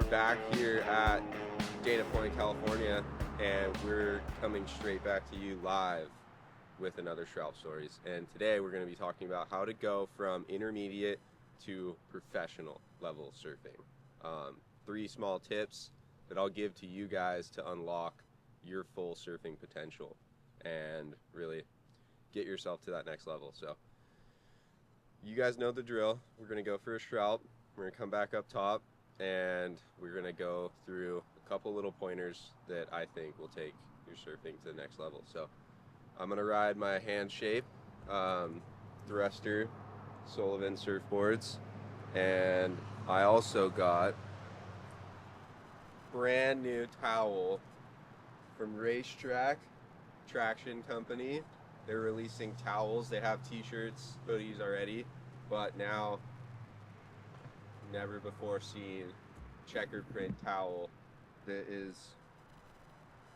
back here at Dana Point, California, and we're coming straight back to you live with another Shralp Stories. And today we're going to be talking about how to go from intermediate to professional level surfing. 3 small tips that I'll give to you guys to unlock your full surfing potential and really get yourself to that next level. So you guys know the drill. We're going to go for a Shralp. We're going to come back up top, and we're going to go through a couple little pointers that I think will take your surfing to the next level. So I'm going to ride my hand shape thruster Sullivan surfboards, and I also got brand new towel from Racetrack Traction Company. They're releasing towels. They have t-shirts, hoodies already, but now never before seen checker print towel that is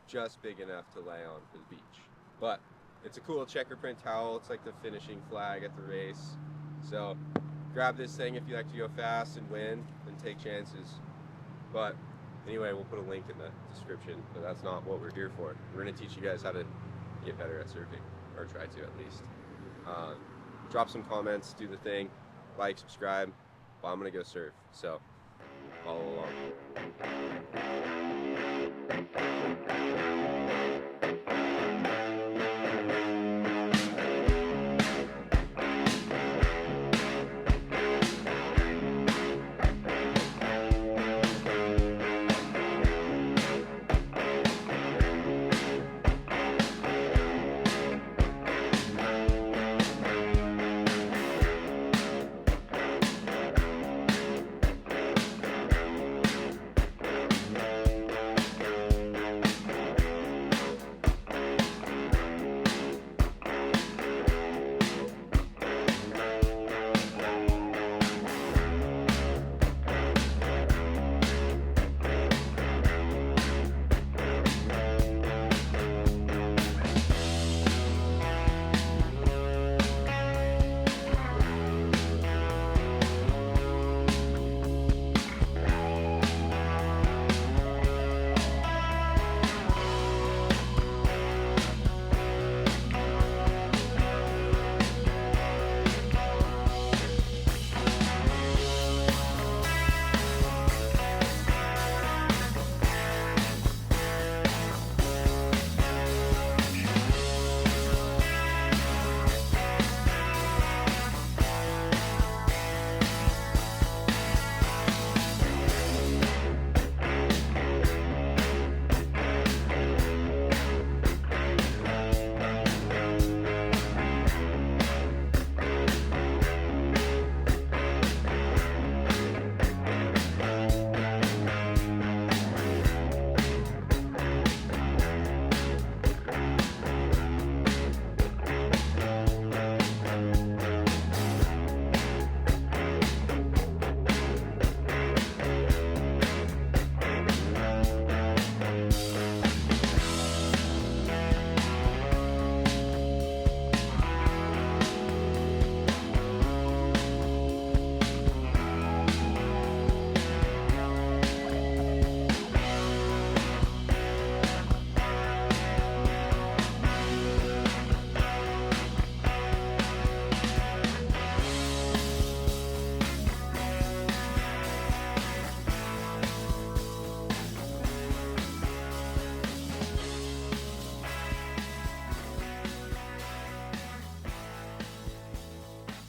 just big enough to lay on for the beach. But it's a cool checker print towel. It's like the finishing flag at the race. So grab this thing if you like to go fast and win and take chances. But anyway, we'll put a link in the description, but that's not what we're here for. We're going to teach you guys how to get better at surfing, or try to at least. Drop some comments, do the thing, like, subscribe. Well, I'm going to go surf, so follow along.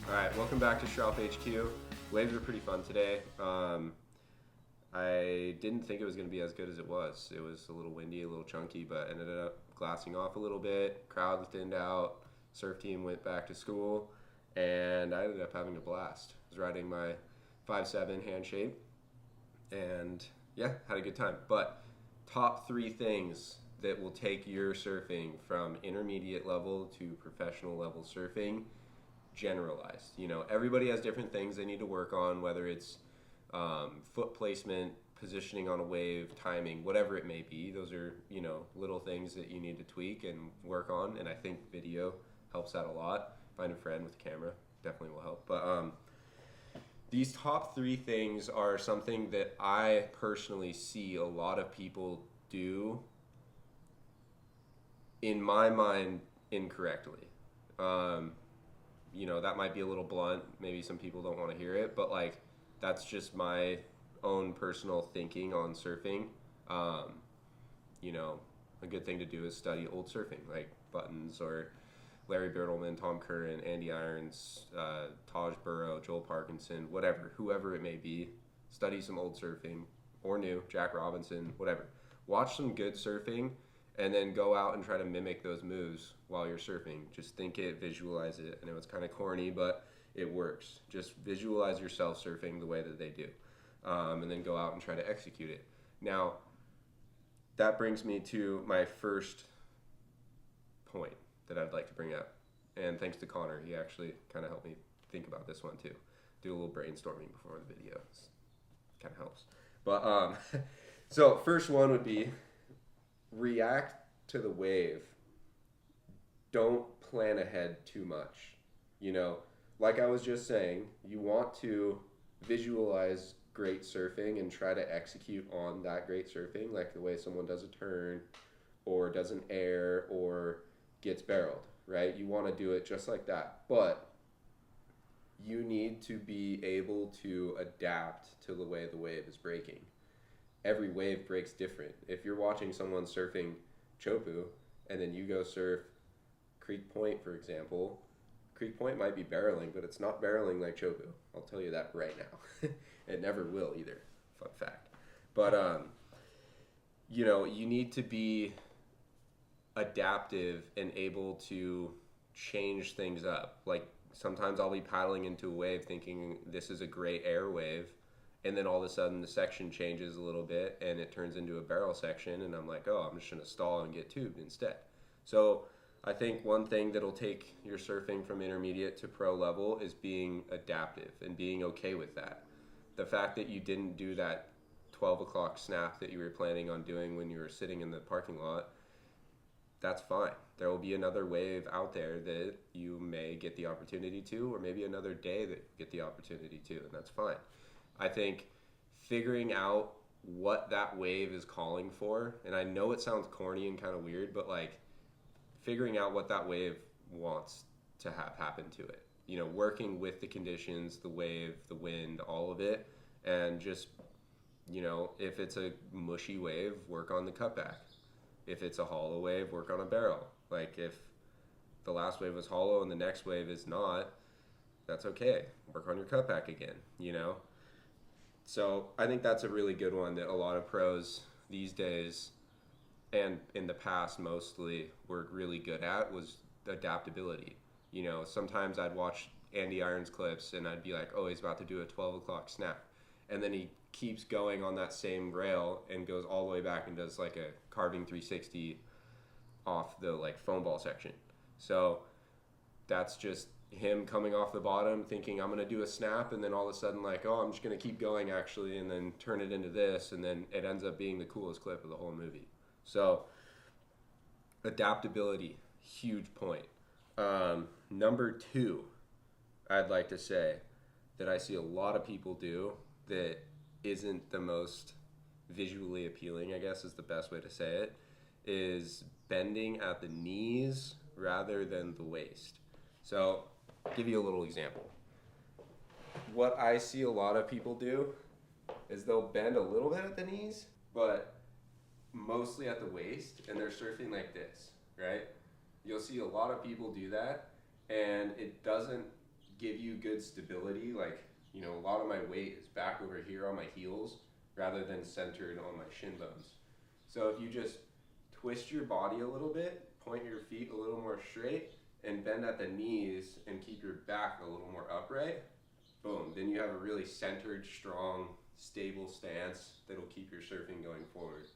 Alright, welcome back to Shralp HQ. Waves were pretty fun today. I didn't think it was going to be as good as it was. It was a little windy, a little chunky, but ended up glassing off a little bit. Crowd thinned out. Surf team went back to school, and I ended up having a blast. I was riding my 5'7" hand shape, and yeah, had a good time. But top 3 things that will take your surfing from intermediate level to professional level surfing, generalized. You know, everybody has different things they need to work on, whether it's foot placement, positioning on a wave, timing, whatever it may be. Those are, you know, little things that you need to tweak and work on, and I think video helps out a lot. Find a friend with a camera definitely will help. But These top three things are something that I personally see a lot of people do, in my mind, incorrectly. Um, that might be a little blunt. Maybe some people don't want to hear it, but like that's just my own personal thinking on surfing. Um, a good thing to do is study old surfing, like Buttons or Larry Bertelsmann, Tom Curran, Andy Irons, Taj Burrow, Joel Parkinson, whatever, whoever it may be. Study some old surfing or new, Jack Robinson, whatever. Watch some good surfing and then go out and try to mimic those moves while you're surfing. Just think it, visualize it. I know it's kind of corny, but it works. Just visualize yourself surfing the way that they do, and then go out and try to execute it. Now, that brings me to my first point that I'd like to bring up. And thanks to Connor, he actually kind of helped me think about this one too. Do a little brainstorming before the video. Kind of helps. But so first one would be react to the wave. Don't plan ahead too much. Like I was just saying, you want to visualize great surfing and try to execute on that great surfing, like the way someone does a turn or does an air or gets barreled, right? You want to do it just like that. But you need to be able to adapt to the way the wave is breaking. Every wave breaks different. If you're watching someone surfing Chopu and then you go surf Creek Point, for example, Creek Point might be barreling, but it's not barreling like Chopu. I'll tell you that right now. It never will either. Fun fact. But, you need to be adaptive and able to change things up. Like sometimes I'll be paddling into a wave thinking this is a great air wave, and then all of a sudden the section changes a little bit and it turns into a barrel section, and I'm like, oh, I'm just going to stall and get tubed instead. So I think one thing that'll take your surfing from intermediate to pro level is being adaptive and being okay with that. The fact that you didn't do that 12 o'clock snap that you were planning on doing when you were sitting in the parking lot, that's fine. There will be another wave out there that you may get the opportunity to, or maybe another day that you get the opportunity to, and that's fine. I think figuring out what that wave is calling for, and I know it sounds corny and kind of weird, but like figuring out what that wave wants to have happen to it. Working with the conditions, the wave, the wind, all of it, and just, if it's a mushy wave, work on the cutback. If it's a hollow wave, work on a barrel. Like if the last wave was hollow and the next wave is not, that's okay. Work on your cutback again, So I think that's a really good one that a lot of pros these days, and in the past mostly, were really good at, was adaptability. Sometimes I'd watch Andy Irons clips and I'd be like, oh, he's about to do a 12 o'clock snap. And then he keeps going on that same rail and goes all the way back and does like a carving 360 off the like foam ball section. So that's just him coming off the bottom thinking I'm going to do a snap, and then all of a sudden like, oh, I'm just going to keep going actually, and then turn it into this, and then it ends up being the coolest clip of the whole movie. So adaptability, huge point. Number two, I'd like to say that I see a lot of people do that isn't the most visually appealing, I guess is the best way to say it, is bending at the knees rather than the waist. So I'll give you a little example. What I see a lot of people do is they'll bend a little bit at the knees, but mostly at the waist, and they're surfing like this, right? You'll see a lot of people do that, and it doesn't give you good stability. Like, a lot of my weight is back over here on my heels rather than centered on my shin bones. So if you just twist your body a little bit, point your feet a little more straight, and bend at the knees and keep your back a little more upright, boom, then you have a really centered, strong, stable stance that'll keep your surfing going forward.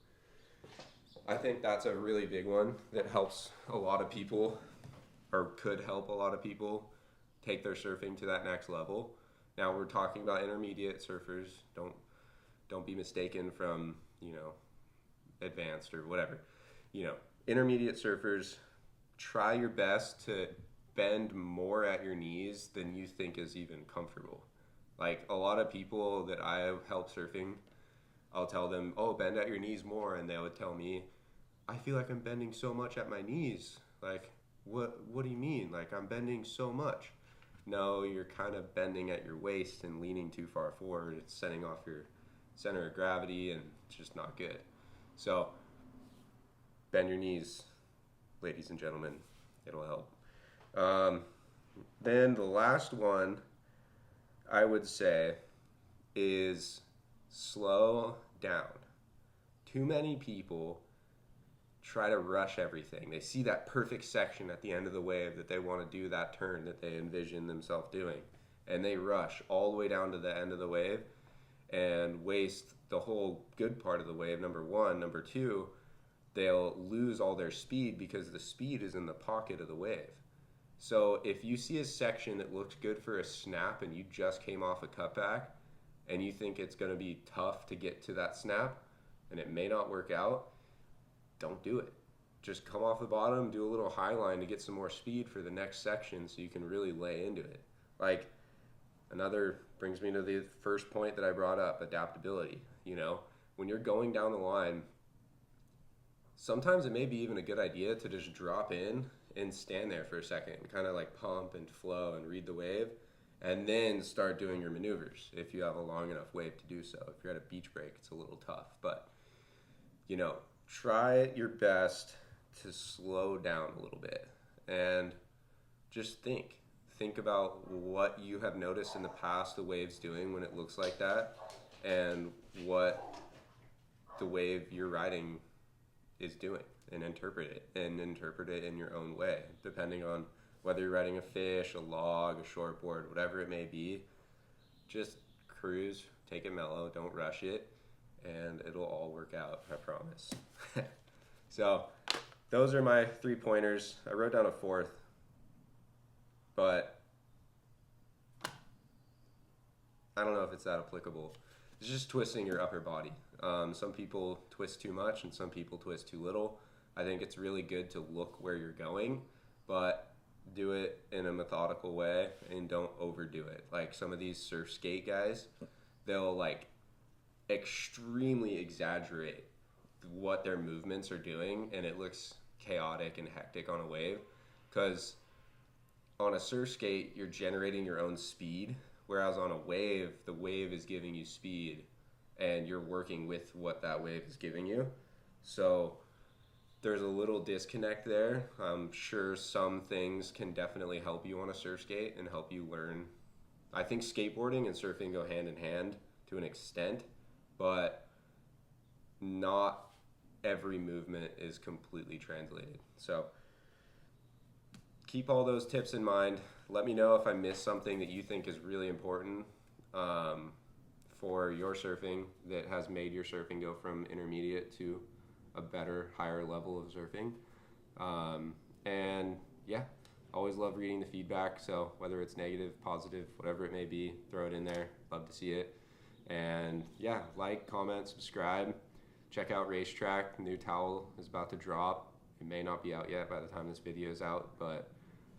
I think that's a really big one that helps a lot of people, or could help a lot of people take their surfing to that next level. Now we're talking about intermediate surfers. Don't be mistaken from, advanced or whatever. Intermediate surfers, try your best to bend more at your knees than you think is even comfortable. Like a lot of people that I have helped surfing, I'll tell them, oh, bend at your knees more. And they would tell me, I feel like I'm bending so much at my knees. Like, what do you mean? Like, I'm bending so much. No, you're kind of bending at your waist and leaning too far forward. It's setting off your center of gravity, and it's just not good. So, bend your knees, ladies and gentlemen. It'll help. Then the last one I would say is slow down. Too many people try to rush everything. They see that perfect section at the end of the wave that they want to do that turn that they envision themselves doing. And they rush all the way down to the end of the wave and waste the whole good part of the wave, number one. Number two, they'll lose all their speed because the speed is in the pocket of the wave. So if you see a section that looks good for a snap and you just came off a cutback and you think it's going to be tough to get to that snap and it may not work out, don't do it. Just come off the bottom, do a little high line to get some more speed for the next section so you can really lay into it. Like, another brings me to the first point that I brought up, adaptability. You know, when you're going down the line, sometimes it may be even a good idea to just drop in and stand there for a second and kind of like pump and flow and read the wave, and then start doing your maneuvers if you have a long enough wave to do so. If you're at a beach break, it's a little tough, but you know, try your best to slow down a little bit and just think about what you have noticed in the past the wave's doing when it looks like that, and what the wave you're riding is doing, and interpret it in your own way, depending on whether you're riding a fish, a log, a shortboard, whatever it may be. Just cruise, take it mellow, don't rush it, and it'll all work out, I promise. So those are my 3 pointers. I wrote down a fourth, but I don't know if it's that applicable. It's just twisting your upper body. Some people twist too much and some people twist too little. I think it's really good to look where you're going, but do it in a methodical way and don't overdo it. Like some of these surf skate guys, they'll like extremely exaggerate what their movements are doing, and it looks chaotic and hectic on a wave, because on a surf skate you're generating your own speed, whereas on a wave the wave is giving you speed and you're working with what that wave is giving you. So there's a little disconnect there. I'm sure some things can definitely help you on a surf skate and help you learn. I think skateboarding and surfing go hand in hand to an extent, but not every movement is completely translated. So keep all those tips in mind. Let me know if I missed something that you think is really important for your surfing that has made your surfing go from intermediate to a better, higher level of surfing. And yeah, always love reading the feedback. So whether it's negative, positive, whatever it may be, throw it in there. Love to see it. And yeah, like, comment, subscribe. Check out Racetrack. New towel is about to drop. It may not be out yet by the time this video is out, but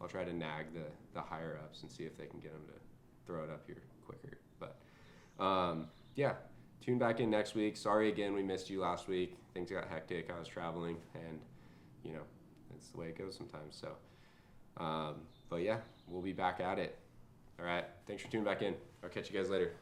I'll try to nag the higher ups and see if they can get them to throw it up here quicker. But yeah, tune back in next week. Sorry again we missed you last week. Things got hectic. I was traveling, and you know, it's the way it goes sometimes. So, but yeah, we'll be back at it. All right, thanks for tuning back in. I'll catch you guys later.